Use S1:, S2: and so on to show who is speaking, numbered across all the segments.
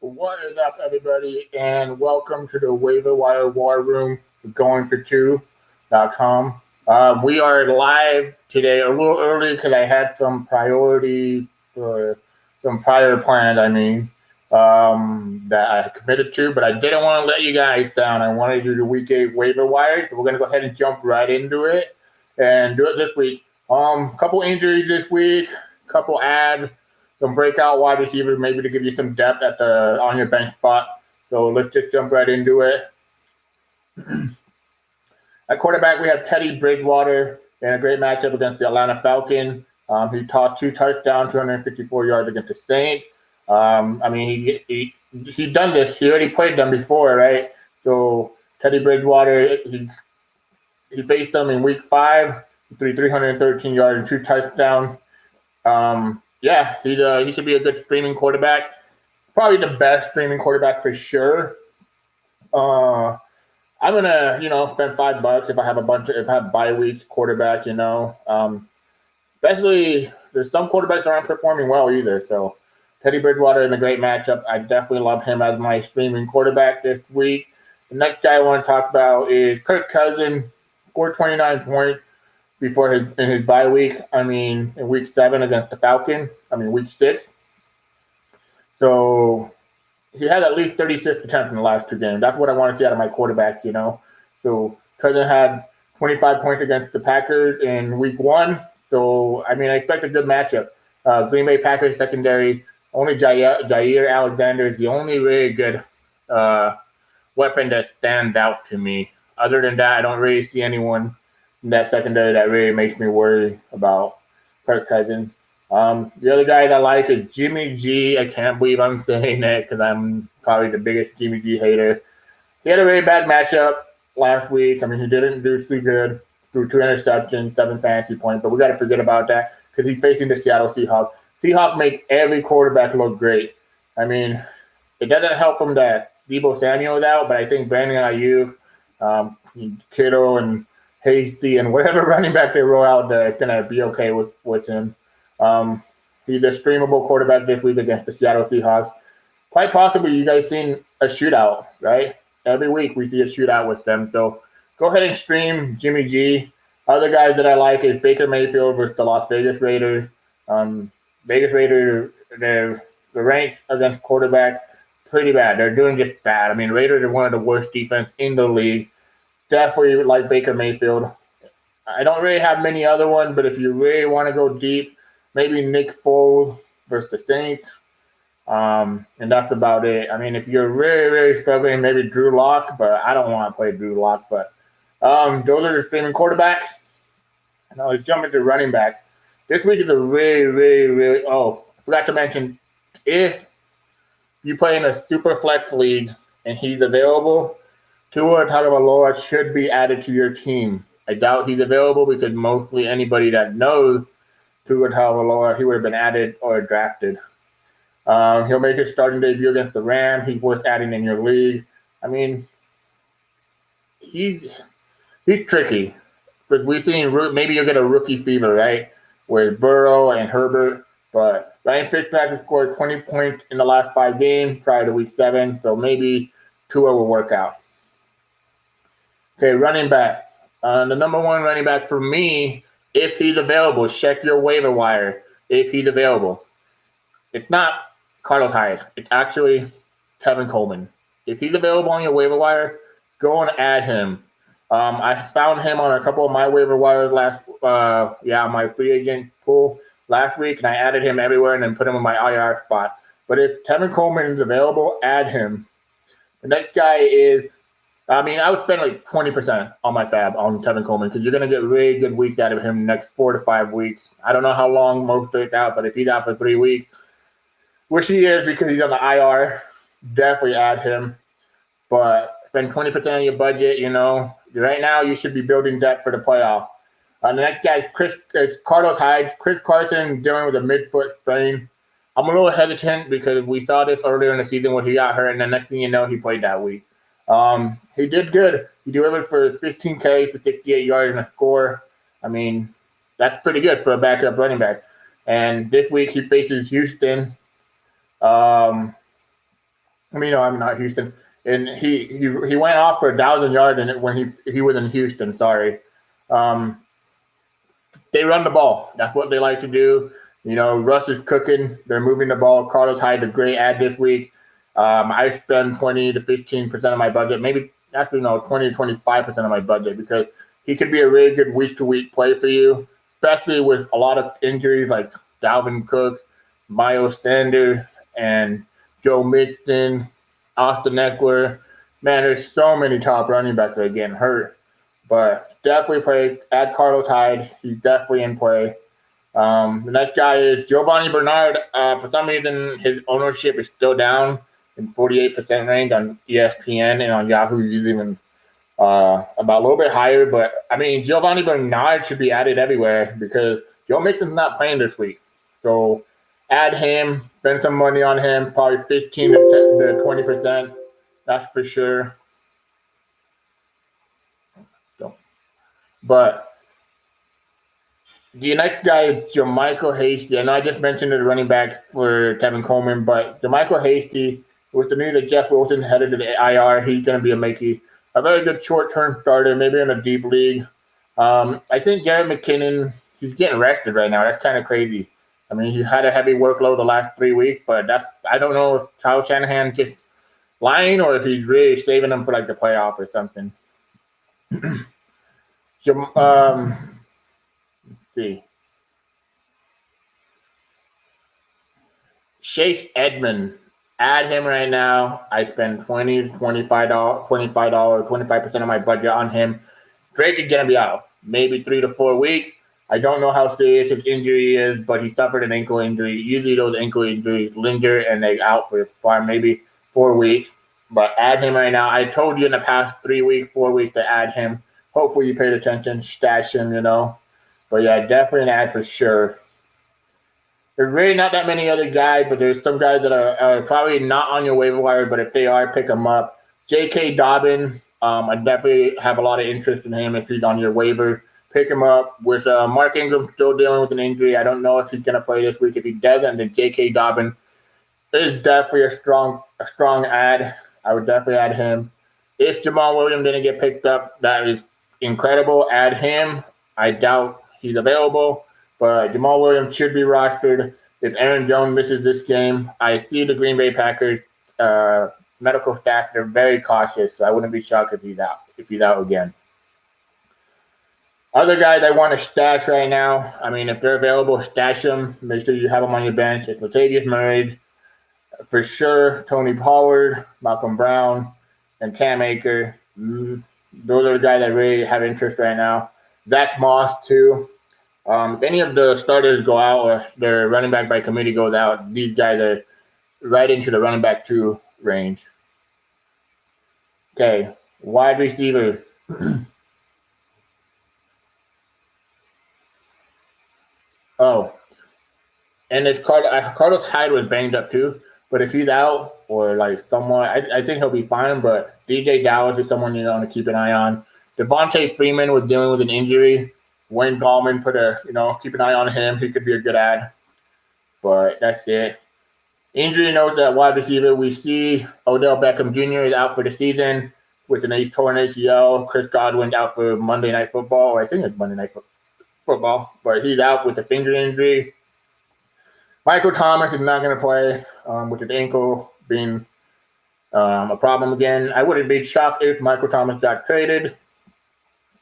S1: What is up, everybody, and welcome to the waiver-wire war room, going4two.com. We are live today a little early because I had some priority for some prior plans, that I committed to, but I didn't want to let you guys down. I wanted to do the week 8 waiver wire, so we're going to go ahead and jump right into it and do it this week. Couple injuries this week, couple adds, some breakout wide receivers, maybe to give you some depth on your bench spot. So let's just jump right into it. At quarterback, we have Teddy Bridgewater in a great matchup against the Atlanta Falcons. He tossed 2 touchdowns, 254 yards against the Saints. He's done this. He already played them before, right? So Teddy Bridgewater, he faced them in week 5, 313 yards and 2 touchdowns. He should be a good streaming quarterback. Probably the best streaming quarterback for sure. I'm gonna, spend $5 if I have bye weeks quarterback, Especially there's some quarterbacks that aren't performing well either. So Teddy Bridgewater in a great matchup. I definitely love him as my streaming quarterback this week. The next guy I want to talk about is Kirk Cousins. Scored 29 points before in his bye week. In week 7 against the Falcons. Week 6. So he had at least 36 attempts in the last 2 games. That's what I want to see out of my quarterback, So Cousins had 25 points against the Packers in week 1. So, I expect a good matchup. Green Bay Packers secondary, only Jair Alexander is the only really good weapon that stands out to me. Other than that, I don't really see anyone in that secondary that really makes me worry about Kirk Cousins. The other guy that I like is Jimmy G. I can't believe I'm saying that because I'm probably the biggest Jimmy G hater. He had a really bad matchup last week. He didn't do too good. Threw 2 interceptions, 7 fantasy points, but we got to forget about that because he's facing the Seattle Seahawks. Seahawks make every quarterback look great. It doesn't help him that Deebo Samuel is out, but I think Brandon Ayuk, Kittle, and Hasty, and whatever running back they roll out, they're going to be okay with him. He's a streamable quarterback this week against the Seattle Seahawks. Quite possibly you guys seen a shootout, right? Every week we see a shootout with them. So go ahead and stream Jimmy G. Other guys that I like is Baker Mayfield versus the Las Vegas Raiders. Vegas Raiders, the rank against quarterback, pretty bad. They're doing just bad. Raiders are one of the worst defense in the league. Definitely like Baker Mayfield. I don't really have many other ones, but if you really want to go deep, maybe Nick Foles versus the Saints. And that's about it. If you're really, really struggling, maybe Drew Lock, but I don't want to play Drew Lock. But those are the streaming quarterbacks. Now let's jump into running back. This week is a really, really, really. Oh, I forgot to mention, if you play in a super flex league and he's available, Tua Tagovailoa should be added to your team. I doubt he's available because mostly anybody that knows Tua Tagovailoa, he would have been added or drafted. He'll make his starting debut against the Rams. He's worth adding in your league. I mean, he's tricky. But we've seen maybe you'll get a rookie fever, right? With Burrow and Herbert. But Ryan Fitzpatrick scored 20 points in the last 5 games prior to week 7. So maybe Tua will work out. Okay, running back. The number 1 running back for me, if he's available, check your waiver wire if he's available. It's not Carlos Hyde. It's actually Tevin Coleman. If he's available on your waiver wire, go and add him. I found him on a couple of my waiver wires my free agent pool last week, and I added him everywhere and then put him in my IR spot. But if Tevin Coleman is available, add him. The next guy is, I would spend like 20% on my fab on Tevin Coleman because you're going to get really good weeks out of him next 4 to 5 weeks. I don't know how long most of it's out, but if he's out for 3 weeks, which he is because he's on the IR, definitely add him. But spend 20% of your budget, Right now, you should be building depth for the playoff. The next guy is Carlos Hyde. Chris Carson dealing with a midfoot sprain. I'm a little hesitant because we saw this earlier in the season when he got hurt, and the next thing you know, he played that week. He did good. He delivered for 15K for 68 yards and a score. That's pretty good for a backup running back. And this week he faces Houston. Not Houston. And he went off for 1,000 yards when he was in Houston. Sorry. They run the ball. That's what they like to do. Russ is cooking. They're moving the ball. Carlos Hyde, a great ad this week. I spend 20 to 15% of my budget, 20 to 25% of my budget because he could be a really good week-to-week play for you, especially with a lot of injuries like Dalvin Cook, Miles Sanders, and Joe Mixon, Austin Eckler. Man, there's so many top running backs that are getting hurt. But definitely add Carlos Hyde. He's definitely in play. The next guy is Giovanni Bernard. For some reason, his ownership is still down in 48% range on ESPN, and on Yahoo he's even about a little bit higher. But, Giovanni Bernard should be added everywhere because Joe Mixon's not playing this week. So add him, spend some money on him, probably 15 to 20%. That's for sure. But the next guy is Jermichael Hasty. I know I just mentioned the running back for Tevin Coleman, but Jermichael Hasty, with the news that Jeff Wilson headed to the IR, he's going to be a very good short-term starter, maybe in a deep league. I think Jared McKinnon, he's getting rested right now. That's kind of crazy. He had a heavy workload the last 3 weeks, but I don't know if Kyle Shanahan just lying or if he's really saving them for like the playoff or something. Let's see. Chase Edmond, add him right now. I spend $20 to $25% of my budget on him. Drake is going to be out maybe 3 to 4 weeks. I don't know how serious his injury is, but he suffered an ankle injury. Usually those ankle injuries linger and they're out for maybe 4 weeks. But add him right now. I told you in the past 3 weeks, 4 weeks to add him. Hopefully you paid attention, stash him, But yeah, definitely an ad for sure. There's really not that many other guys, but there's some guys that are probably not on your waiver wire, but if they are, pick them up. J.K. Dobbin, I definitely have a lot of interest in him if he's on your waiver. Pick him up. With Mark Ingram still dealing with an injury, I don't know if he's going to play this week. If he doesn't, then J.K. Dobbin is definitely a strong ad. I would definitely add him. If Jamal Williams didn't get picked up, that is incredible. Add him. I doubt he's available, but Jamal Williams should be rostered. If Aaron Jones misses this game, I see the Green Bay Packers medical staff, they're very cautious, so I wouldn't be shocked if he's out again. Other guys I want to stash right now, if they're available, stash them. Make sure you have them on your bench. It's Latavius Murray, for sure, Tony Pollard, Malcolm Brown, and Cam Akers. Those are the guys that really have interest right now. Zach Moss, too. If any of the starters go out or their running back by committee goes out, these guys are right into the running back 2 range. Okay, wide receiver. Oh, and if Carlos Hyde was banged up too, but if he's out or like someone, I think he'll be fine. But DJ Dallas is someone you want to keep an eye on. Devontae Freeman was dealing with an injury. Wayne Gallman keep an eye on him. He could be a good ad. But that's it. Injury note at wide receiver. We see Odell Beckham Jr. is out for the season with an torn ACL. Chris Godwin out for Monday Night Football. Or I think it's Monday Night Football. But he's out with a finger injury. Michael Thomas is not going to play with his ankle being a problem again. I wouldn't be shocked if Michael Thomas got traded.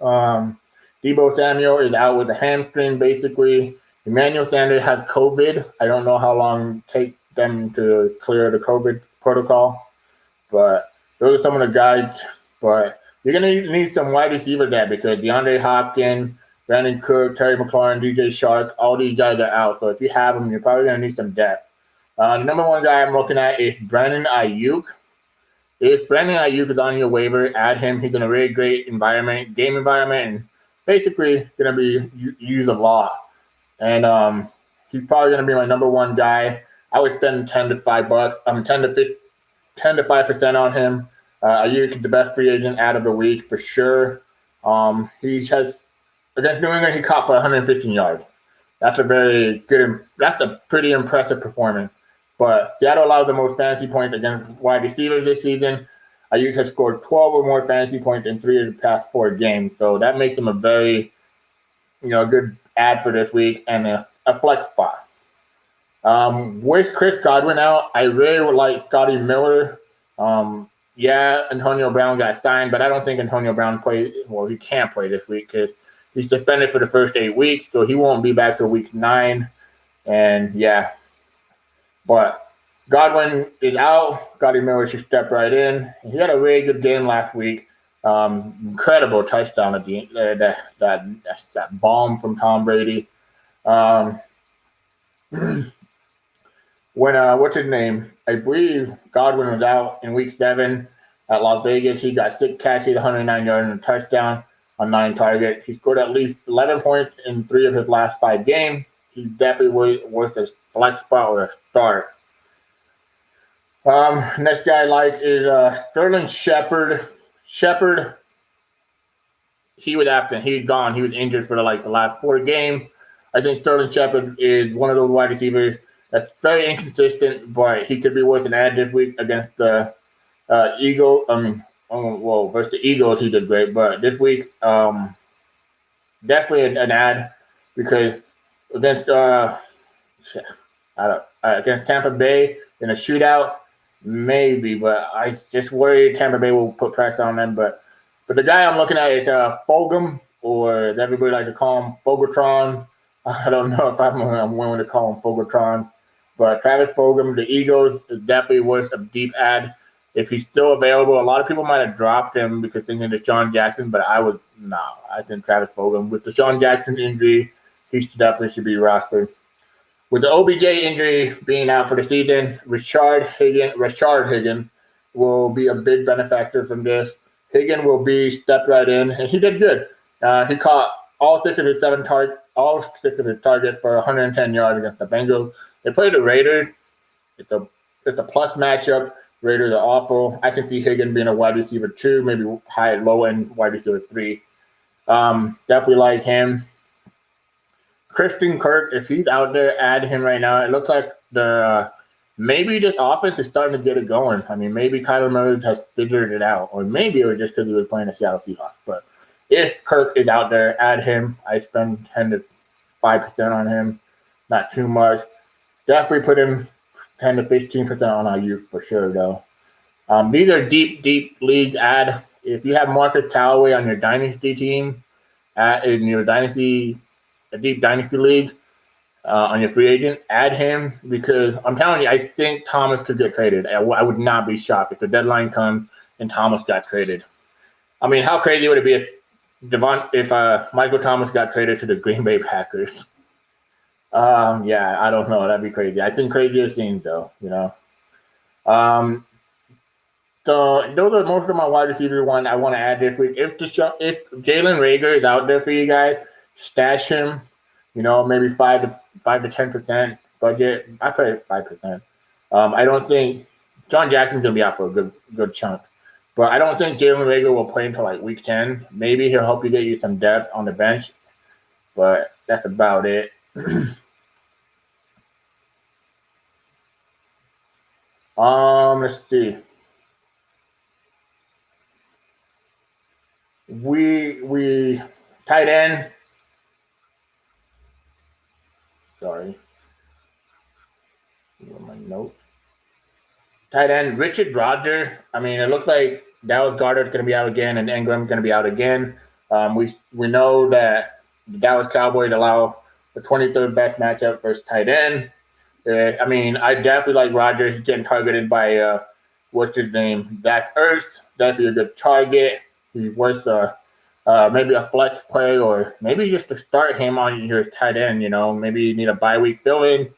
S1: Deebo Samuel is out with a hamstring, basically. Emmanuel Sanders has COVID. I don't know how long it takes them to clear the COVID protocol. But those are some of the guys. But you're going to need some wide receiver there because DeAndre Hopkins, Brandon Cook, Terry McLaurin, DJ Shark, all these guys are out. So if you have them, you're probably going to need some depth. The number one guy I'm looking at is Brandon Ayuk. If Brandon Ayuk is on your waiver, add him. He's in a really great game environment, and basically going to be used a lot. And he's probably going to be my number one guy. I would spend $10 to $5. 10 to 5% on him. Ayuk is the best free agent out of the week for sure. He has against New England, he caught for 115 yards. That's a pretty impressive performance. But Seattle allowed the most fantasy points against wide receivers this season. Ayuk has scored 12 or more fantasy points in 3 of the past 4 games. So that makes him a very, good ad for this week and a flex spot. With Chris Godwin out, I really would like Scotty Miller. Antonio Brown got signed, but I don't think Antonio Brown plays. Well, he can't play this week because he's suspended for the first 8 weeks, so he won't be back till week 9. And but Godwin is out. Scotty Miller should step right in. He had a really good game last week. Incredible touchdown at the that bomb from Tom Brady. What's his name? I believe Godwin was out in week 7 at Las Vegas. He got 6 catches, 109 yards, and a touchdown on 9 targets. He scored at least 11 points in 3 of his last 5 games. He's definitely worth a flex spot or a start. Next guy I like is Sterling Shepard. Shepard, he was absent. He was gone. He was injured for the last 4 games. I think Sterling Shepard is one of those wide receivers that's very inconsistent, but he could be worth an ad this week against the Eagles. Versus the Eagles, he did great, but this week, definitely an ad because against against Tampa Bay in a shootout, maybe, but I just worry Tampa Bay will put pressure on them. But the guy I'm looking at is Fulgham, or as everybody like to call him, Fogeltron. I don't know if I'm willing to call him Fogeltron, but Travis Fulgham, the Eagles, is definitely worth a deep ad. If he's still available, a lot of people might have dropped him because thinking Deshaun Jackson, but I think Travis Fulgham. With Deshaun Jackson's injury, he definitely should be rostered. With the OBJ injury being out for the season, Rashard Higgins will be a big benefactor from this. Higgins will step right in, and he did good. He caught all 6 of his targets for 110 yards against the Bengals. They played the Raiders. It's a plus matchup. Raiders are awful. I can see Higgins being a wide receiver 2, maybe low-end wide receiver 3. Definitely like him. Christian Kirk, if he's out there, add him right now. It looks like maybe this offense is starting to get it going. I mean, maybe Kyler Murray has figured it out, or maybe it was just because he was playing the Seattle Seahawks. But if Kirk is out there, add him. I spend 10 to 5% on him, not too much. Definitely put him 10 to 15% on Ayuk for sure, though. These are deep league ad. If you have Marcus Callaway on your dynasty team, in your deep dynasty league, on your free agent, add him because I'm telling you, I think Thomas could get traded. I would not be shocked if the deadline comes and Thomas got traded. I mean, how crazy would it be if Michael Thomas got traded to the Green Bay Packers? I don't know. That'd be crazy. I think crazier scenes, though, So those are most of my wide receiver one I want to add this week. If Jalen Reagor is out there for you guys, stash him. maybe 5 to 10% budget. I put it 5%. I don't think John Jackson's gonna be out for a good chunk, but I don't think Jalen Reagor will play until like week 10. Maybe he'll help you some depth on the bench, but that's about it. Let's see. We tight end. Sorry. My note. Tight end Richard Rodgers. I mean, it looks like Dallas Goedert's going to be out again, and Ingram's going to be out again. We know that the Dallas Cowboys allow the 23rd best matchup versus tight end. I mean, I definitely like Rodgers getting targeted by what's his name, Zach Ertz. Definitely a good target. He's worth maybe a flex play, or maybe just to start him on your tight end. Maybe you need a bye week fill-in.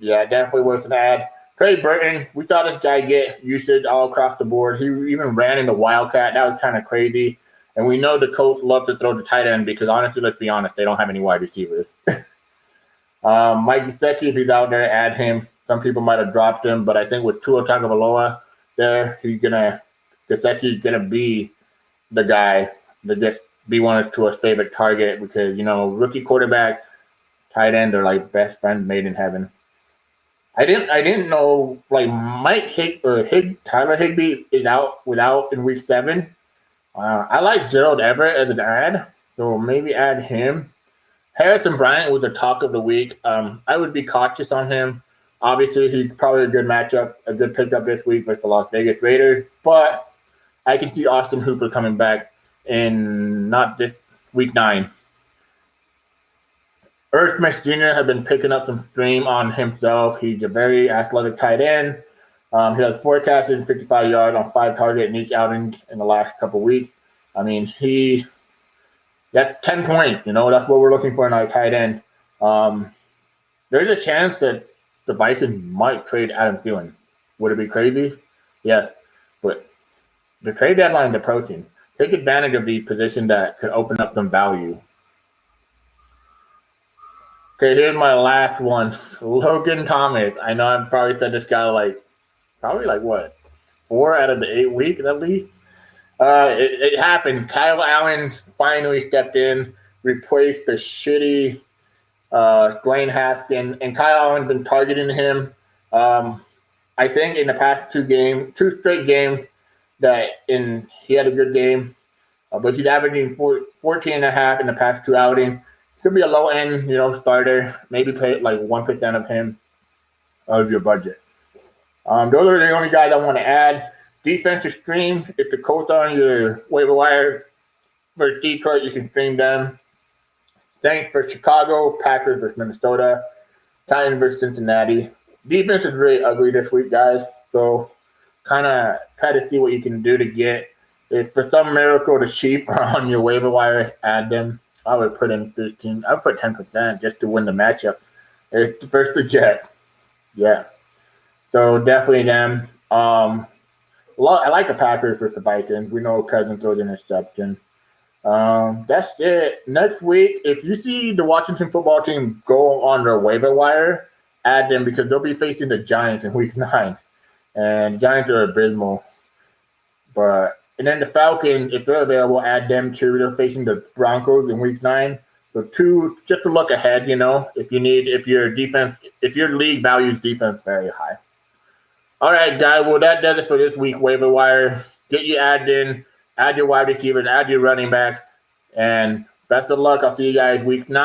S1: Yeah, definitely worth an ad. Trey Burton, we saw this guy get usage all across the board. He even ran into Wildcat. That was kind of crazy. And we know the Colts love to throw the tight end because, honestly, let's be honest, they don't have any wide receivers. Mike Gesicki, if he's out there, add him. Some people might have dropped him, but I think with Tua Tagovailoa there, Gesicki's gonna be the guy to just be one of Tua's favorite target because rookie quarterback, tight end are like best friends made in heaven. I didn't know like Tyler Higbee is without in week 7. I like Gerald Everett as an ad, so maybe add him. Harrison Bryant was the talk of the week. I would be cautious on him. Obviously, he's probably a good matchup, a good pickup this week versus the Las Vegas Raiders. But I can see Austin Hooper coming back in not this week 9. Irv Smith Jr. has been picking up some stream on himself. He's a very athletic tight end. He has forecasted 55 yards on 5 targets in each outing in the last couple weeks. I mean, that's 10 points. That's what we're looking for in our tight end. There's a chance that the Vikings might trade Adam Thielen. Would it be crazy? Yes. But the trade deadline is approaching. Take advantage of the position that could open up some value. Okay, here's my last one. Logan Thomas. I know I've probably said this guy probably 4 out of the 8 weeks at least. It happened. Kyle Allen finally stepped in, replaced the shitty Dwayne Haskins, and Kyle Allen's been targeting him. I think in the past 2 straight games, he had a good game, but he's averaging 14.5 in the past 2 outings. Could be a low end, starter. Maybe pay like 1% of him of your budget. Those are the only guys I want to add. Defensive stream. If the Colts are on your waiver wire versus Detroit, you can stream them. Saints versus Chicago, Packers versus Minnesota, Titans versus Cincinnati. Defense is really ugly this week, guys. So kind of try to see what you can do to get. If for some miracle the Chiefs are on your waiver wire, add them. I would put in 15. I would put 10% just to win the matchup. It's versus the Jets. Yeah. So definitely them. I like the Packers versus the Vikings. We know Cousins throws an interception. That's it. Next week, if you see the Washington football team go on their waiver wire, add them because they'll be facing the Giants in week 9. And the Giants are abysmal. And then the Falcons, if they're available, add them too. They're facing the Broncos in week 9. So just to look ahead, if your league values defense very high. All right, guys. Well, that does it for this week waiver wire. Get you added in, add your wide receivers, add your running back, and best of luck. I'll see you guys week 9.